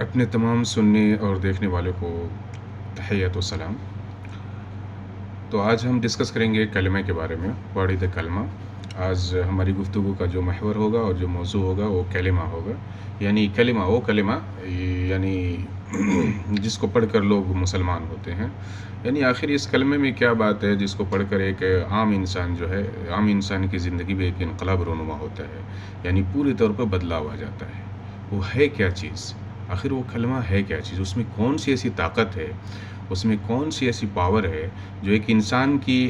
اپنے تمام سننے اور دیکھنے والوں کو تحیت و سلام۔ تو آج ہم ڈسکس کریں گے کلمہ کے بارے میں، واٹ از دا کلمہ۔ آج ہماری گفتگو کا جو محور ہوگا اور جو موضوع ہوگا وہ کلمہ ہوگا، یعنی کلمہ وہ کلمہ یعنی جس کو پڑھ کر لوگ مسلمان ہوتے ہیں۔ یعنی آخر اس کلمے میں کیا بات ہے جس کو پڑھ کر ایک عام انسان جو ہے، عام انسان کی زندگی میں ایک انقلاب رونما ہوتا ہے، یعنی پوری طور پر بدلاؤ آ جاتا ہے۔ وہ ہے کیا چیز؟ آخر وہ کلمہ ہے کیا چیز؟ اس میں کون سی ایسی طاقت ہے، اس میں کون سی ایسی پاور ہے جو ایک انسان کی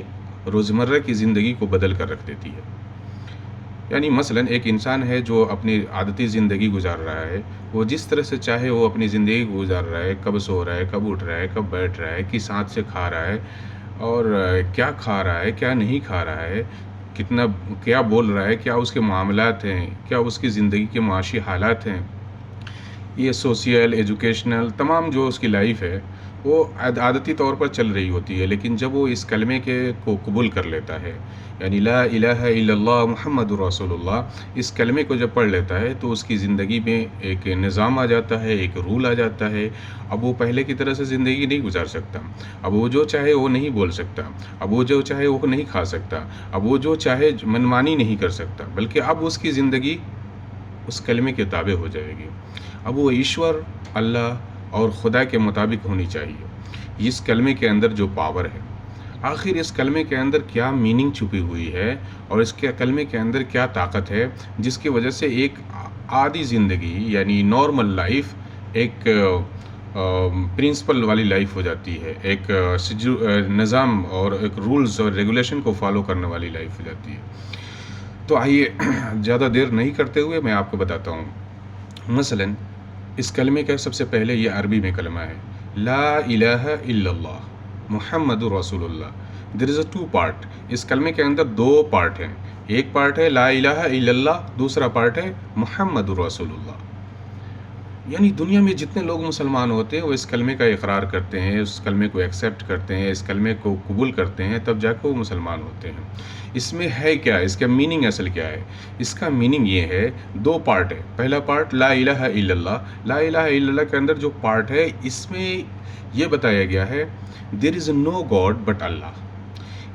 روزمرہ کی زندگی کو بدل کر رکھ دیتی ہے؟ یعنی مثلا ایک انسان ہے جو اپنی عادتی زندگی گزار رہا ہے، وہ جس طرح سے چاہے وہ اپنی زندگی گزار رہا ہے، کب سو رہا ہے، کب اٹھ رہا ہے، کب بیٹھ رہا ہے، کس ہاتھ سے کھا رہا ہے، اور کیا کھا رہا ہے، کیا نہیں کھا رہا ہے، کتنا کیا بول رہا ہے، کیا اس کے معاملات ہیں، کیا اس کی زندگی کے معاشی حالات ہیں، یہ سوشل ایجوکیشنل تمام جو اس کی لائف ہے وہ عادتی طور پر چل رہی ہوتی ہے۔ لیکن جب وہ اس کلمے کو قبول کر لیتا ہے، یعنی لا الہ الا اللہ محمد رسول اللہ، اس کلمے کو جب پڑھ لیتا ہے تو اس کی زندگی میں ایک نظام آ جاتا ہے، ایک رول آ جاتا ہے۔ اب وہ پہلے کی طرح سے زندگی نہیں گزار سکتا، اب وہ جو چاہے وہ نہیں بول سکتا، اب وہ جو چاہے وہ نہیں کھا سکتا، اب وہ جو چاہے منمانی نہیں کر سکتا، بلکہ اب اس کی زندگی اس کلمے کے تابع ہو جائے گی۔ اب وہ ایشور، اللہ اور خدا کے مطابق ہونی چاہیے۔ اس کلمے کے اندر جو پاور ہے، آخر اس کلمے کے اندر کیا میننگ چھپی ہوئی ہے، اور اس کے کلمے کے اندر کیا طاقت ہے جس کی وجہ سے ایک عادی زندگی یعنی نارمل لائف ایک پرنسپل والی لائف ہو جاتی ہے، ایک نظام اور ایک رولز اور ریگولیشن کو فالو کرنے والی لائف ہو جاتی ہے۔ تو آئیے زیادہ دیر نہیں کرتے ہوئے میں آپ کو بتاتا ہوں۔ مثلا اس کلمے کا سب سے پہلے یہ عربی میں کلمہ ہے، لا الہ الا اللہ محمد رسول اللہ۔ دیر از اے ٹو پارٹ، اس کلمے کے اندر دو پارٹ ہیں۔ ایک پارٹ ہے لا الہ الا اللہ، دوسرا پارٹ ہے محمد رسول اللہ۔ یعنی دنیا میں جتنے لوگ مسلمان ہوتے ہیں وہ اس کلمے کا اقرار کرتے ہیں، اس کلمے کو ایکسیپٹ کرتے ہیں، اس کلمے کو قبول کرتے ہیں، تب جا کے وہ مسلمان ہوتے ہیں۔ اس میں ہے کیا؟ اس کا میننگ اصل کیا ہے؟ اس کا میننگ یہ ہے، دو پارٹ ہے۔ پہلا پارٹ لا الہ الا اللہ، لا الہ الا اللہ کے اندر جو پارٹ ہے اس میں یہ بتایا گیا ہے دیر از نو گاڈ بٹ اللہ،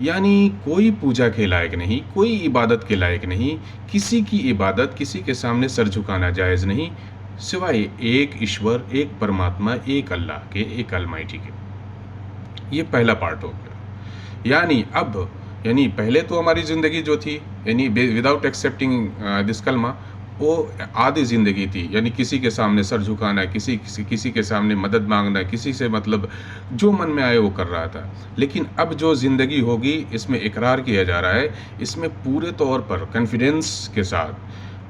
یعنی کوئی پوجا کے لائق نہیں، کوئی عبادت کے لائق نہیں، کسی کی عبادت کسی کے سامنے سر جھکانا جائز نہیں سوائے ایک ایشور، ایک پرماتما، ایک اللہ کے، ایک المائٹی کے۔ یہ پہلا پارٹ ہو گیا۔ یعنی پہلے تو ہماری زندگی جو تھی، یعنی وداؤٹ ایکسیپٹنگ دس کلمہ، وہ عادی زندگی تھی، یعنی کسی کے سامنے سر جھکانا، کسی کے سامنے مدد مانگنا، کسی سے مطلب جو من میں آئے وہ کر رہا تھا۔ لیکن اب جو زندگی ہوگی اس میں اقرار کیا جا رہا ہے، اس میں پورے طور پر کانفیڈنس کے ساتھ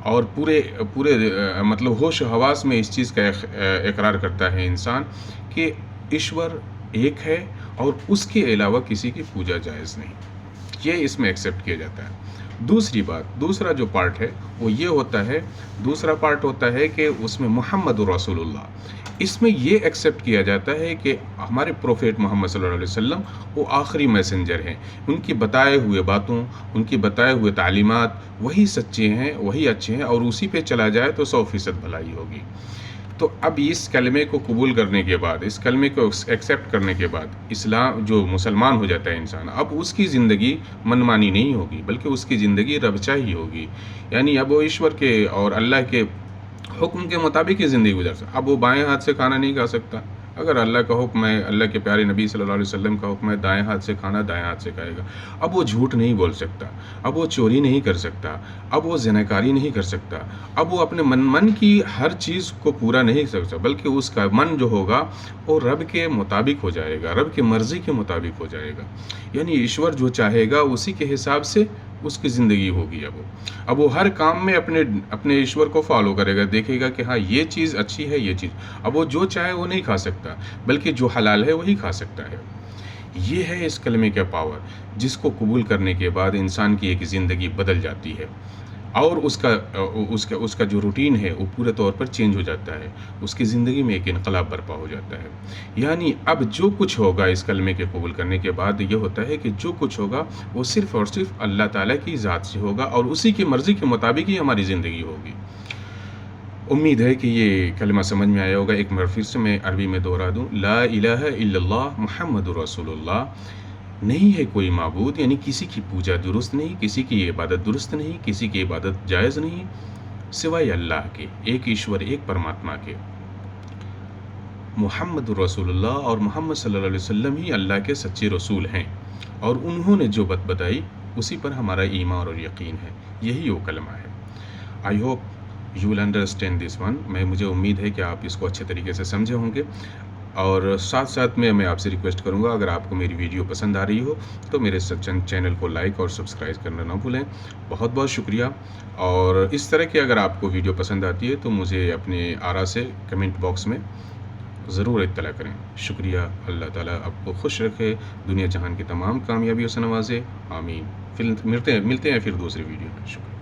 اور پورے مطلب ہوش و حواس میں اس چیز کا اقرار کرتا ہے انسان کہ ایشور ایک ہے اور اس کے علاوہ کسی کی پوجا جائز نہیں۔ یہ اس میں ایکسیپٹ کیا جاتا ہے۔ دوسرا جو پارٹ ہے وہ یہ ہوتا ہے، دوسرا پارٹ ہوتا ہے کہ اس میں محمد رسول اللہ، اس میں یہ ایکسیپٹ کیا جاتا ہے کہ ہمارے پروفیٹ محمد صلی اللہ علیہ وسلم وہ آخری میسنجر ہیں، ان کی بتائے ہوئے باتوں، ان کی بتائے ہوئے تعلیمات وہی سچے ہیں، وہی اچھے ہیں، اور اسی پہ چلا جائے تو 100% بھلائی ہوگی۔ تو اب اس کلمے کو قبول کرنے کے بعد، اس کلمے کو ایکسیپٹ کرنے کے بعد اسلام جو مسلمان ہو جاتا ہے انسان، اب اس کی زندگی منمانی نہیں ہوگی بلکہ اس کی زندگی رب چاہی ہوگی، یعنی اب وہ ایشور کے اور اللہ کے حکم کے مطابق ہی زندگی گزار سکتا۔ اب وہ بائیں ہاتھ سے کھانا نہیں کھا سکتا، اگر اللہ کا حکم ہے، اللہ کے پیارے نبی صلی اللہ علیہ وسلم کا حکم ہے دائیں ہاتھ سے کھانا، دائیں ہاتھ سے کھائے گا۔ اب وہ جھوٹ نہیں بول سکتا، اب وہ چوری نہیں کر سکتا، اب وہ زناکاری نہیں کر سکتا، اب وہ اپنے من کی ہر چیز کو پورا نہیں کر سکتا، بلکہ اس کا من جو ہوگا وہ رب کے مطابق ہو جائے گا، رب کی مرضی کے مطابق ہو جائے گا، یعنی ایشور جو چاہے گا اسی کے حساب سے اس کی زندگی ہوگی۔ اب وہ ہر کام میں اپنے ایشور کو فالو کرے گا، دیکھے گا کہ ہاں یہ چیز اچھی ہے، یہ چیز۔ اب وہ جو چاہے وہ نہیں کھا سکتا، بلکہ جو حلال ہے وہی کھا سکتا ہے۔ یہ ہے اس کلمے کا پاور، جس کو قبول کرنے کے بعد انسان کی ایک زندگی بدل جاتی ہے، اور اس کا جو روٹین ہے وہ پورے طور پر چینج ہو جاتا ہے، اس کی زندگی میں ایک انقلاب برپا ہو جاتا ہے۔ یعنی اب جو کچھ ہوگا اس کلمے کے قبول کرنے کے بعد یہ ہوتا ہے کہ جو کچھ ہوگا وہ صرف اور صرف اللہ تعالیٰ کی ذات سے ہوگا، اور اسی کی مرضی کے مطابق ہی ہماری زندگی ہوگی۔ امید ہے کہ یہ کلمہ سمجھ میں آیا ہوگا. ایک بار پھر سے میں عربی میں دوہرا دوں. لا الہ الا اللہ محمد رسول اللہ. نہیں ہے کوئی معبود، یعنی کسی کی پوجا درست نہیں، کسی کی عبادت درست نہیں، کسی کی عبادت جائز نہیں سوائے اللہ کے، ایک ایشور، ایک پرماتما کے. محمد رسول اللہ اور محمد صلی اللہ علیہ وسلم ہی اللہ کے سچے رسول ہیں، اور انہوں نے جو بات بتائی اسی پر ہمارا ایمان اور یقین ہے. یہی وہ کلمہ ہے. I hope you will understand this one. مجھے امید ہے کہ آپ اس کو اچھے طریقے سے سمجھے ہوں گے. اور ساتھ ساتھ میں آپ سے ریکویسٹ کروں گا، اگر آپ کو میری ویڈیو پسند آ رہی ہو تو میرے چینل کو لائک اور سبسکرائب کرنا نہ بھولیں. بہت بہت شکریہ. اور اس طرح کی اگر آپ کو ویڈیو پسند آتی ہے تو مجھے اپنے آرا سے کمنٹ باکس میں ضرور اطلاع کریں. شکریہ. اللہ تعالیٰ آپ کو خوش رکھے، دنیا جہان کی تمام کامیابیوں سے نوازے. آمین. ملتے ہیں پھر دوسری ویڈیو میں. شکریہ.